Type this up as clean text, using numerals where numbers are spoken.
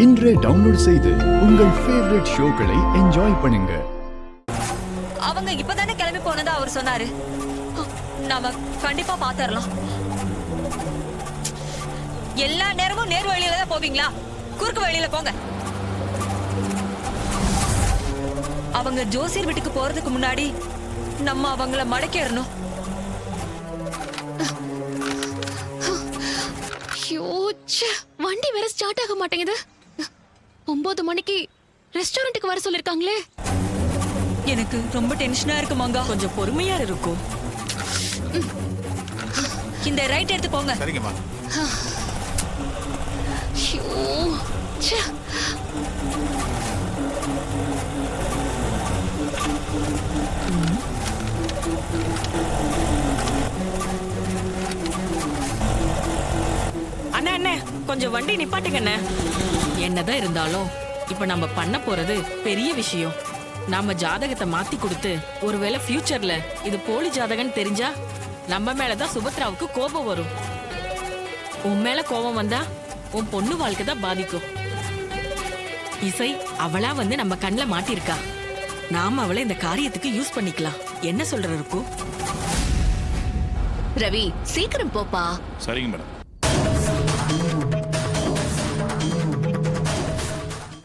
இன்றே டவுன்லோட் செய்து உங்கள் ஃபேவரட் ஷோக்களை என்ஜாய் பண்ணுங்க. அவங்க இப்பதானே கிளம்பி போனதா அவர் சொன்னாரு. நாம கண்டிப்பா பாத்துறலாம். எல்லா நேரமும் நேர் வழியில தான் போவீங்களா? குறுக்கு வழியில போங்க. அவங்க ஜோசியர் வீட்டுக்கு போறதுக்கு முன்னாடி நம்ம அவங்கள மடக்கிடணும். வண்டி வேற ஸ்டார்ட் ஆக மாட்டேங்குது. 9 மணிக்கு ரெஸ்டாரண்ட்டுக்கு வர சொல்லிருக்காங்களே. எனக்கு ரொம்ப டென்ஷனா இருக்கு மங்கா. கொஞ்சம் பொறுமையா இருக்கும். இந்த ரைட் எடுத்து போங்க. சரிங்கம்மா. அண்ணா அண்ணே கொஞ்சம் வண்டி நிப்பாட்டுங்க அண்ணே. என்னதான் இருந்தாலும் இப்ப நம்ம பண்ண போறது பெரிய விஷயம். நாம ஜாதகத்தை மாத்தி கொடுத்து ஒருவேளை ஃபியூச்சர்ல இது போலி ஜாதகம் தெரிஞ்சா நம்ம மேலதான் சுபத்ராவுக்கு கோபம் வரும். உன் மேல கோபம் வந்தா உன் பொண்ணு வாழ்க்கை தான் பாதிக்கும். இசை அவளா வந்து நம்ம கண்ணில் மாட்டிருக்கா. நாம அவளை இந்த காரியத்துக்கு யூஸ் பண்ணிக்கலாம். என்ன சொல்ற இருக்கும்? ரவி சீக்கிரம் போப்பா. சரிங்க மேடம்.